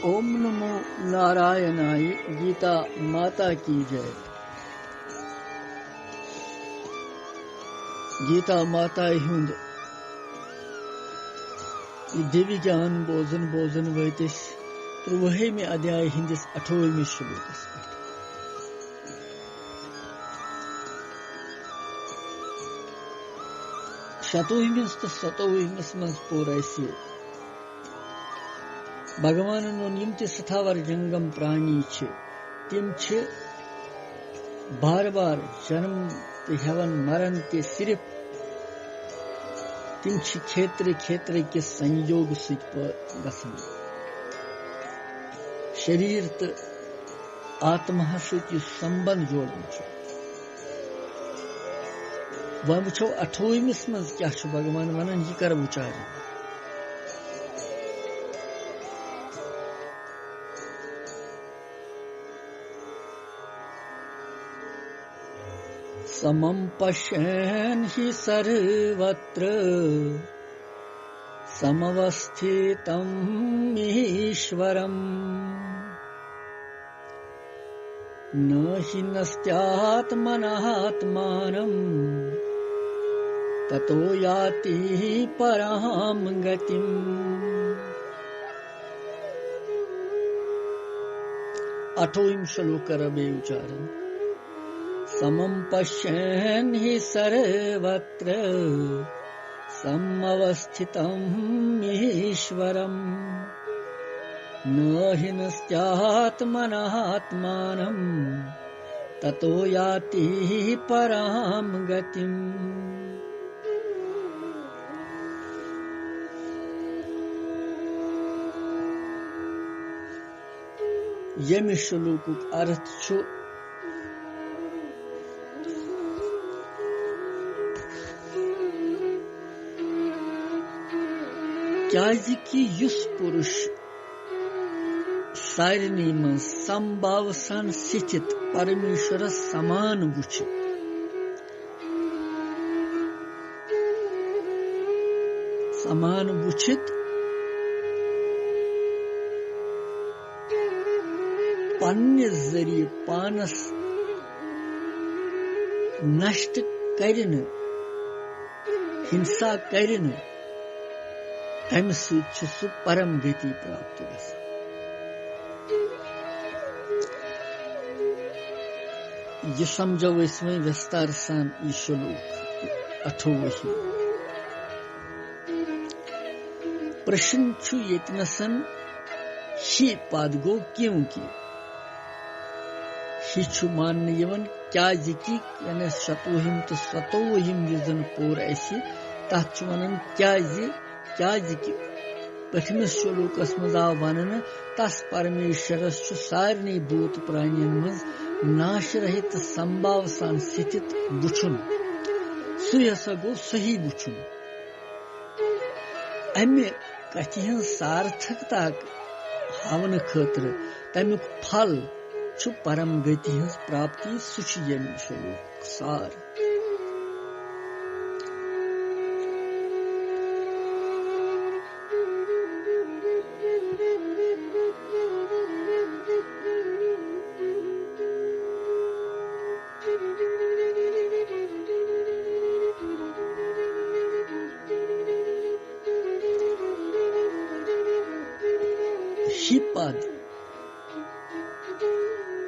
ओम नमो नारायणाय। गीता माता की जय। गीता माता हुंद दिव्य ज्ञान बोजन वैतिस 13वें अध्याय हिंदिस 28वें श्लोकस पे 100वें तो 100वें मज पोर भगवान यम त सथावर जंगम प्राणी तिम बार बार जन्म तो हेवन मरन ते सिर्फ तिम क्षेत्र के संयोग गसन शरीर तो आत्मा सत संबंध जोड़न वह वो 28वें मज क्या भगवान वन यह कर विचार समं पश्यन् हि सर्वत्र समवस्थितम् ईश्वरम् न हि नस्त्यात्मनात्मानं ततो याति परां गतिम्। 8वें श्लोक करबे उच्चारण। समं पश्यन् हि सर्वत्र समवस्थितम् ईश्वरम् न हि नस्त्यात्मनात्मानं ततो याति परां गतिम्। यम श्लोकुक अर्थ छु कि युस पुरुष सारनी मन संभाव सन स्थित परमेश्वर समान वुचित पन्ने जरिए पानस नष्ट करन हिंसा करन तम सु परम गति प्राप्त गसन। यह समझो इसमें विस्तार सान यह श्लोक 28। प्रश्न छु यतनसन ही पद गो क्योंकि ही छु मान यवन क्या जिकी यानी 100वें तो 100वें जन पोर ऐसी तथ वनन क्या जिकी पठमस श्लोकस मज आव वन तस परमेश्वरस सारे भूत प्राणियन मज नाश रहित संभाव सान स्थित वुचुन सह गो सही वुचुन। अमे कथि हन सार्थकता हावन खतर तमुक फल छु परम गति हज प्राप्ति सु यम श्लोक सार। पद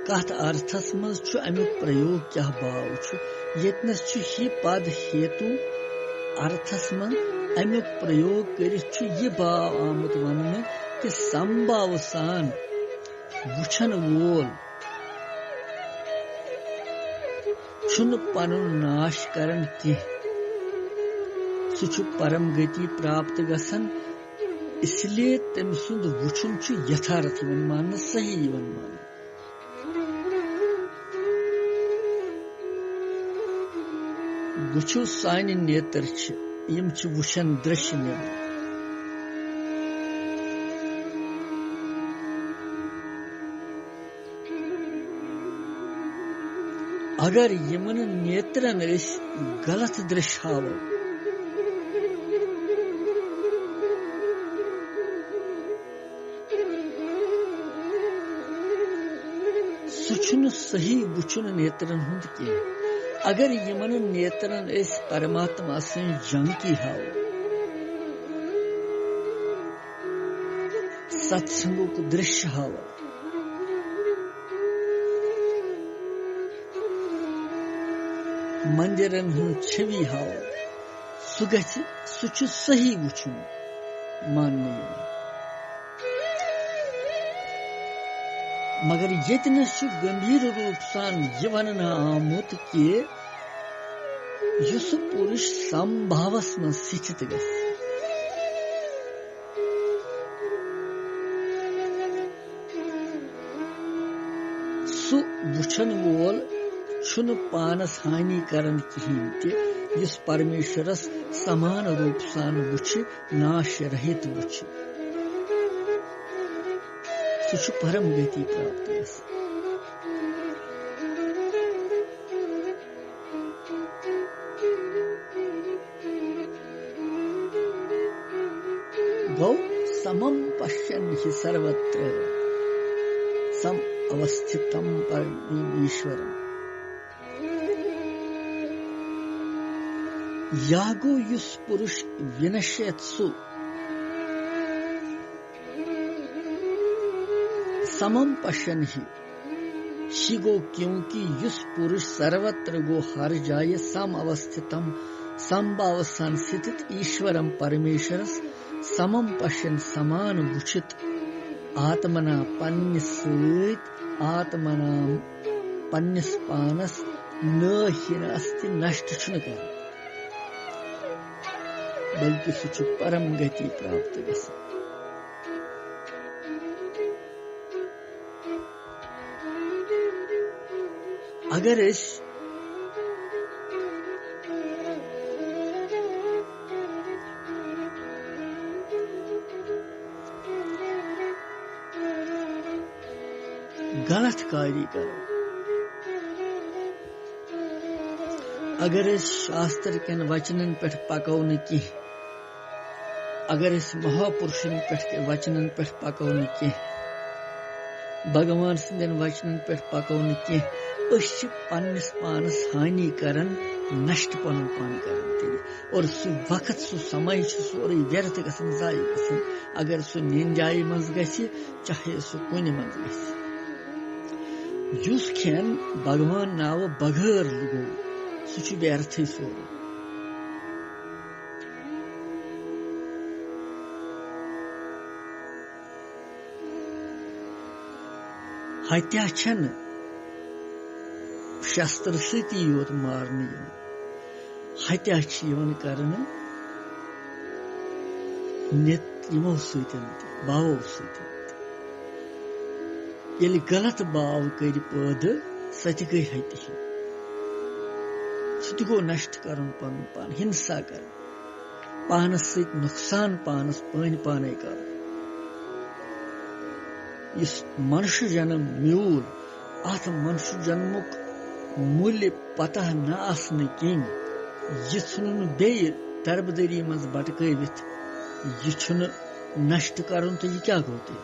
कथ अर्थस मज अमुक प्रयोग क्या भाव यतनस ही पद हेतु अर्थस मज अमुक प्रयोग कर भाव आमुत वन कि संभाव सान वुछन वोल छुन पनुन नाश करन की सु परम गति प्राप्त गसन। इसलिए तम सुंद वुचुन यथार्थ वन मान सही वन मान। वुचु सान नेत्र यम वुचन दृश्य नेबर अगर यमन नेत्रन गलत दृश्य हावो सुचुन सही बुचुन नेत्रन हुंद के अगर यमन नेत्रन इस परमात्मा से जंग की हाओ सत्संगों को दृश्य हाओ मंदिरन हुन छवि हाओ सुगछ सुचु सही बुचुन मानने मगर यतन गंभीर रूप सान यवन आमुत के युस पुरुष संभावस में सिचित गस सु बुछन वोल छुन पानस हानि करन किहिन ते युस परमेश्वरस समान रूप सान बुछ नाश रहित बुछ सुचु परम गति प्राप्त गस गौ समम पश्यन् हि सर्वत्र सम अवस्थितं परमेश्वरम् यागो युस पुरुष विनश्यत्सु समम पश्यन ही शिगो क्योंकि युस पुरुष सर्वत्र गो हर जाय सम अवस्थितम संभाव संस्थित ईश्वरम परमेश्वर समम पश्यन समान बुचित आत्मना पन्निसृत आत्मना पन्निस पानस न हिन अस्ति नष्ट छुन कर बल्कि सुचु परम गति प्राप्त गस अगर इस गलत कार्य करो अगर इस शास्त्र के वचनन पे पकौन की अगर इस महापुरुषन पे वचनन पे पकौन की भगवान सिंदन वचनन पे पकौन की पन्निस पानस हानि करन नष्ट पन पान करन और सु वक्त सु समय सोरे व्यर्थ गसन जाय गसन अगर सु निंजाई मंज गसी चाहे सु कुनि मंज गसी जुस खेन भगवान नाव बगैर लगो सुचु व्यर्थ सोरे हत्या छन शस्त्र सती योत मारने हत्या करन नित यमो सतन भावो सतन यदि गलत भाव कर पद सत गई हत्या सत गो नष्ट करन पन पान हिंसा कर पानस सत नुकसान पानस पान पाने कर इस मनुष्य जन्म म्यूल आत मनुष्य जन्मुक मूल्य पता न आसने किन यह बे तरबदरी मज भटकवित यह नष्ट करन तो यह क्या गो यह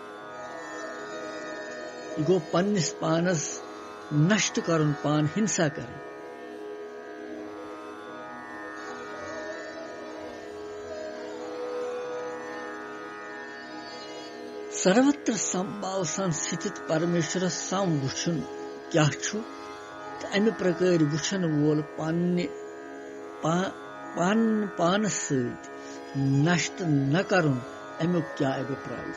गो पन्निस पानस नष्ट करन पान हिंसा कर सर्वत्र संभाव संस्थित परमेश्वर सम वुचन क्या छु अमि प्रकार वुचन वोल पान सत नष्ट न करुन अमुक क्या अभिप्राय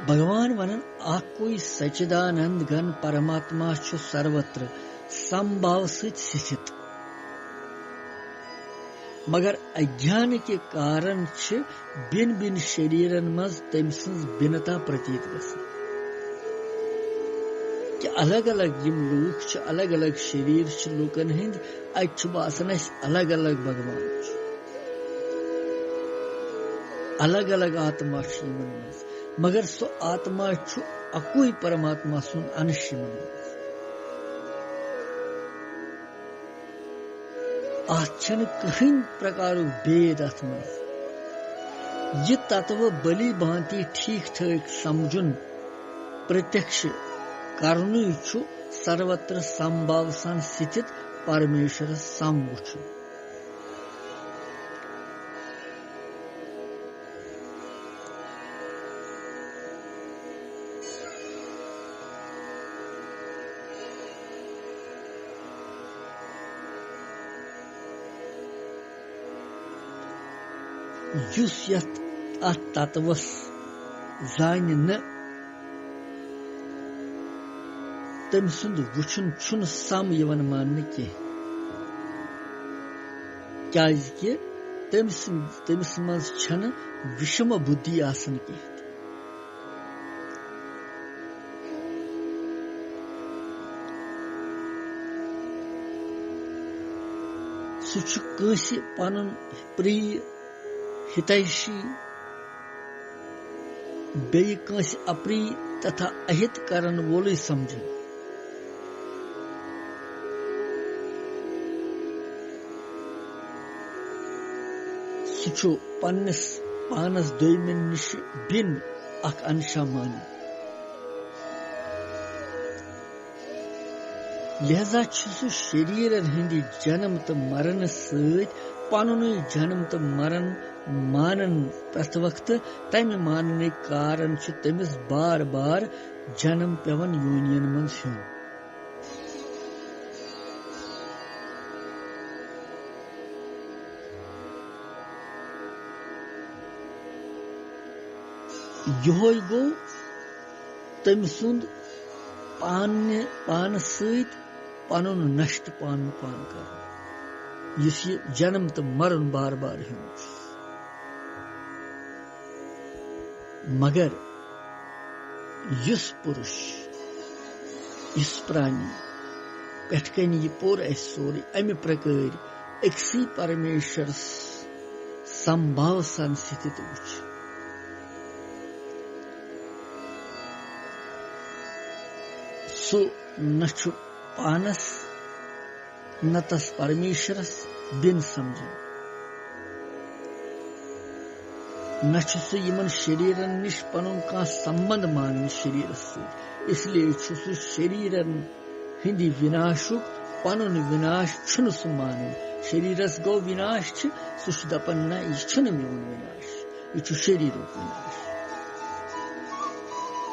भगवान वनन आख कोई सच्चिदानंद घन परमात्मा छु सर्वत्र संभाव स्थित मगर अज्ञान के कारण बिन बिन शरीरन मज तम सज भिन्नता प्रतीत गसन कि अलग अलग यम लूक अलग अलग शरीर लूकन हंद असान अलग अलग भगवान अलग अलग आत्मा मज मगर सो आत्मा अकुई परमात्मा सुन अंश आछन कहीं प्रकार भेद अथ मज यह तत्व बली भांति ठीक ठाक समझुन प्रत्यक्ष करनु छु सर्वत्र संभाव सन स्थित परमेश्वर समवुछु युस यत तत्वस जान न तम सुंद वुचन छुन सम यवन मानने के क्याज के तमिस मज छन विषम बुद्धि आसन के सुच कंसी पनुन प्रिय हितैषी बेय कंसी अप्रिय तथा अहित करन वोले समझे सुचो पन्नस पानस दोयमिन निश बिन अख अंशा मानी लिहाजा सु शरीर हिंदी जन्म तो मरण सत पनुन जन्म तो मरण मानन प्रत वक्त तम मानने कारण तमिस बार बार जन्म पेवन यूनियन मन हेन योय गो तम सुंद पान सत पनुन नष्ट पान कर इस जन्म तो मरण बार बार हेन मगर युस पुरुष इस प्राणी पेटकन यह पोर सोरी अमि प्रकार अक्सी परमेश्वर संभाव सन स्थित वुच सो न पानस न तस परमेश्वरस बिन समझ न यमन शरीरन निश पनुन का संबंध मान शरीर इसलिए सु शरीरन हिंदी विनाशुक पनुन विनाश छुन सु मान शरीरस गो विनाश सु दपन न यह मेन विनाश यह शरीर विनाश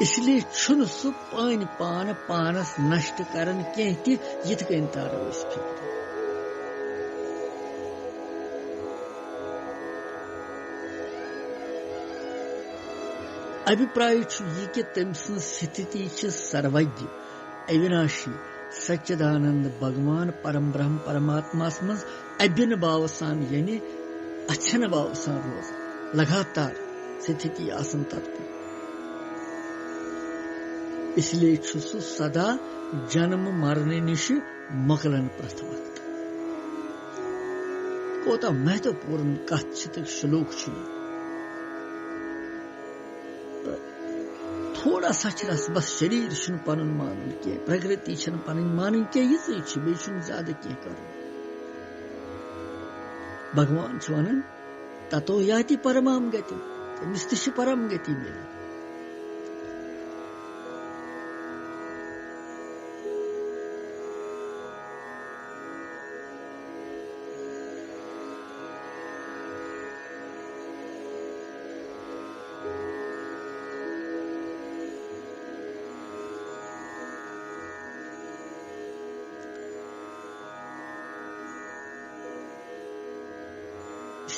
इसलिए छुन सु पान पानस नष्ट करन कह यथ कन तारो फिक्र अभिप्राय यह कि तम स्थिति सर्वज्ञ अविनाशी सच्चिदानंद भगवान परम ब्रह्म परमात्मा मज अभिन्न भाव सान यानी अच्छन भाव सान रोज लगातार स्थिति आसन तत्पर इसलिए सु सदा जन्म मरने निश मकलन प्रथ वक्त कोता महत्वपूर्ण कथ श्लोक थोड़ा सा बस शरीर पन मान कह प्रकृति पन मान कह बे ज्यादा कह कर भगवान वन ततो याति परमाम गति तमिस परम गति मिले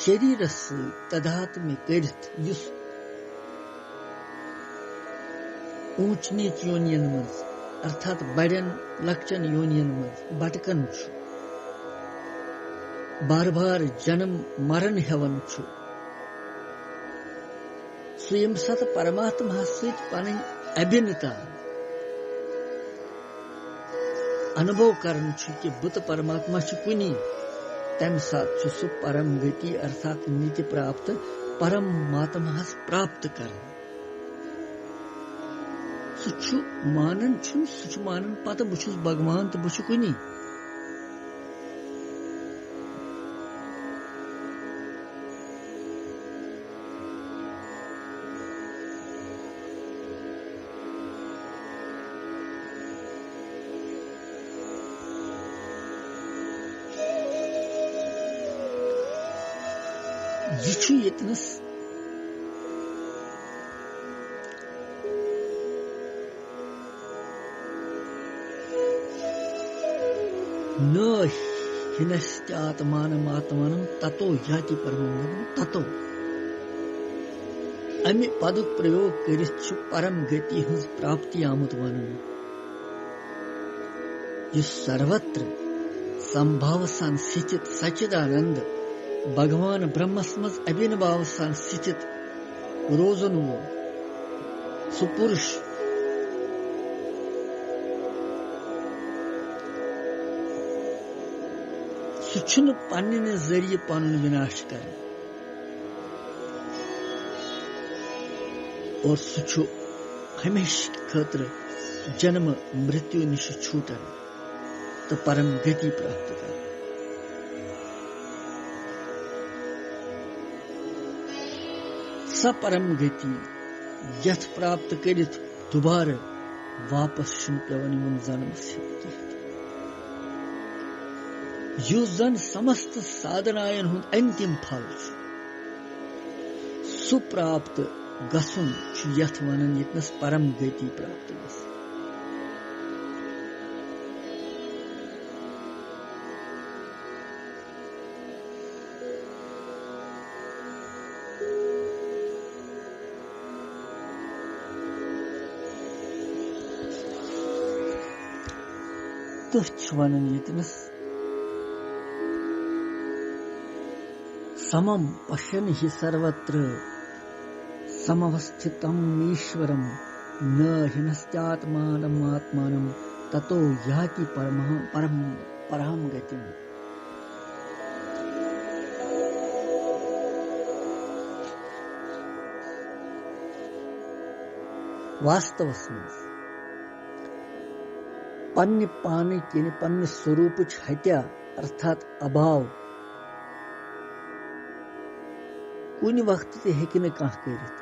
शरीर तदात्म्य करित ऊंच नीच योनियन मज अर्थात बड़न लक्चन योनियन मज भटकन बार बार जन्म मरण हेवन सु यम सत परमात्मा सत पन अभिन्नता अनुभव करन कि बुत परमात्मा कुनी तम साथ सु परम गति अर्थात नीति प्राप्त परम मात्मा प्राप्त कर सु मानन सु मानन पता बहुत भगवान तो बहुत कुनी यह यतनस न हिनश्चात्मानमात्मानं ततो याति परमं ततो अमि पदुक प्रयोग करित परम गति हंस प्राप्ति आमुत वनन यह सर्वत्र संभाव सान स्थित सच्चिदानंद भगवान ब्रह्मस्मज अभिनभाव सान स्थित रोजन वो सुपुरुष सुछुन पन्ने जरिए पनुन विनाश कर और सुछु हमेशा खतर जन्म मृत्यु निश छूटन तो परम गति प्राप्त कर स परम गति यथ प्राप्त करित दोबारा वापस शुन पेवन यमन जन्म से युस जन समस्त साधनायन हुंद अंतिम फल सुप्राप्त गसुन यथ वनन यतनस परम गति प्राप्त गस तथ वनन यतनस समम पश्यन ही सर्वत्र समवस्थितम ईश्वरम न हिनश्चात्मानमात्मानं ततो याति परम गतिम वास्तवस मज पन्ने पाने यानी पन्ने स्वरूप हत्या अर्थात अभाव कुन वक्त ते हेकि न कह करित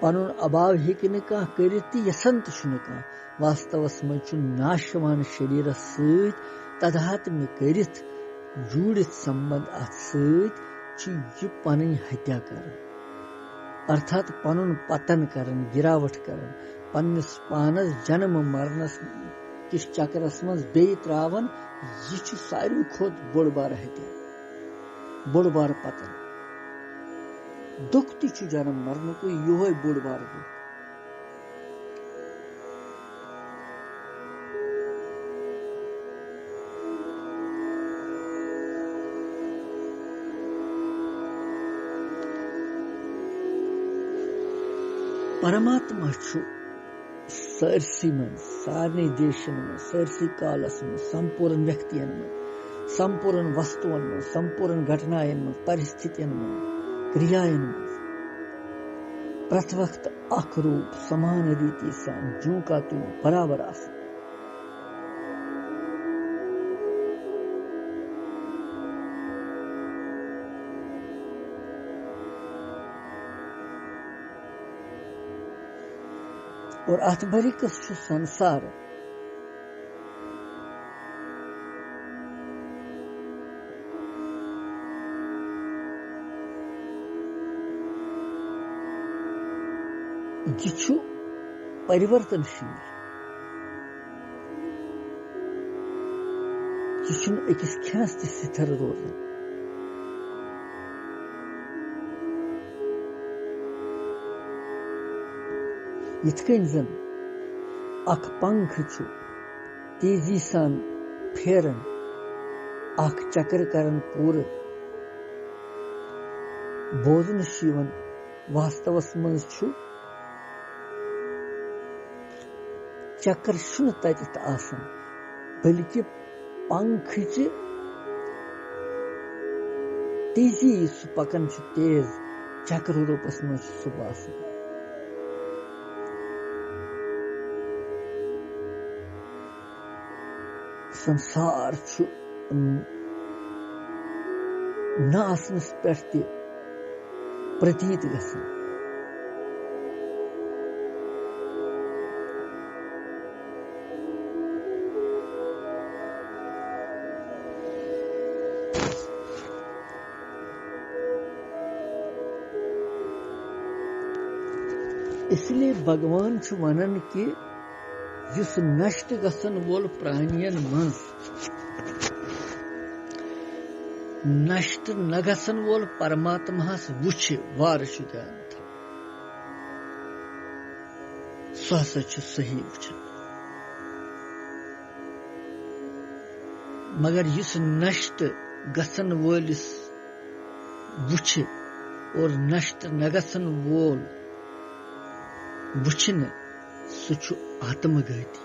पनुन अभाव हेकि न कह करित यसन त छुन कह वास्तवस मज छु नाशवान शरीर सहित तदात्म करित जुड़ित संबंध अथ सहित छु यह पनन हत्या कर अर्थात पनुन पतन करन गिरावट करन पन्निस पानस जन्म मरणस किस चक्रस मज बे त्रावन यह छु सारी खोत बोड़ बार हत्या बोड़ बार पतन दुख ति छु जन्म मरण को योय बोड़ बार दुख परमात्मा छु सरसी मन सारने देशन में सरसी कालस में संपूर्ण व्यक्तियन में संपूर्ण वस्तुओं में संपूर्ण घटनाएं में परिस्थितियों में क्रियाएं में प्रति वक्त अख रूप समान रीति से जू का तू बराबर आसन और अतबरिकस संसार यह परिवर्तनशील यह अकिस खनस स्थिर रोजान यिथकन जन अख पंख छु तेजी सान फेरन अख चक्र करन पूर बोधन शिवन वास्तवस मज छु चक्र शुन तत आसन बल्कि पंख तेजी सु पकन छु तेज चक्र रूपस मज सु बासन संसार छु न आसनस पे प्रतीत गसन इसलिए भगवान वनन कि युस नष्ट गसन वोल प्राणियन मंज नष्ट न गसन वोल परमात्मास वुछ वार ध्यान था सह सही वुचन मगर युस नष्ट गसन वोलिस वुछ और नष्ट न गसन वोल वुछन सु आत्मघाती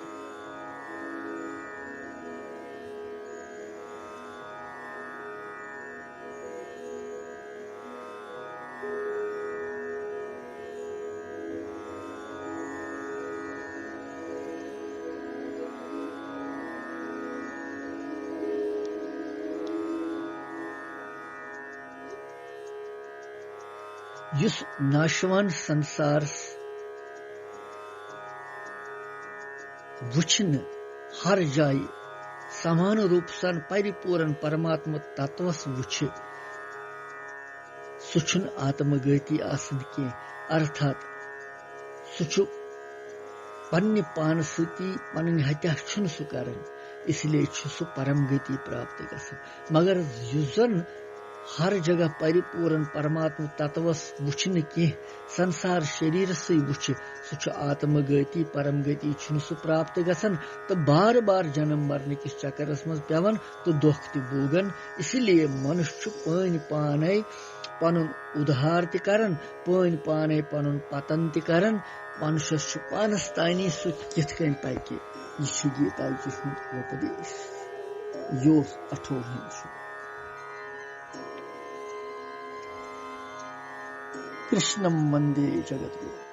युस नाशवान संसार वुछन हर जाय समान रूप सन परिपूर्ण परमात्मा तत्वस वुछ सुछुन आत्मघाती आसन के अर्थात सुछु पन्ने पान सती पन्ने हत्या छुन सु करन इसलिए छु सु परम गति प्राप्त गसन मगर युजन हर जगह परिपूर्ण परमात्मा तत्वस वुछन के संसार शरीर से वुछ सु आत्मघाती परम गति छुन सु प्राप्त गसन तो बार बार जन्म मरने किस चक्करस मज पेवन तो दुख त भोगन इसलिए मनुष्य पान पाने पनुन उद्धार त करन पान पाने पनुन पतन त करन मनुष्य पानस तानी सु किथ कन पाइके यह गीता की उपदेश यो 18 कृष्णं वंदे जगद्गुरुम्।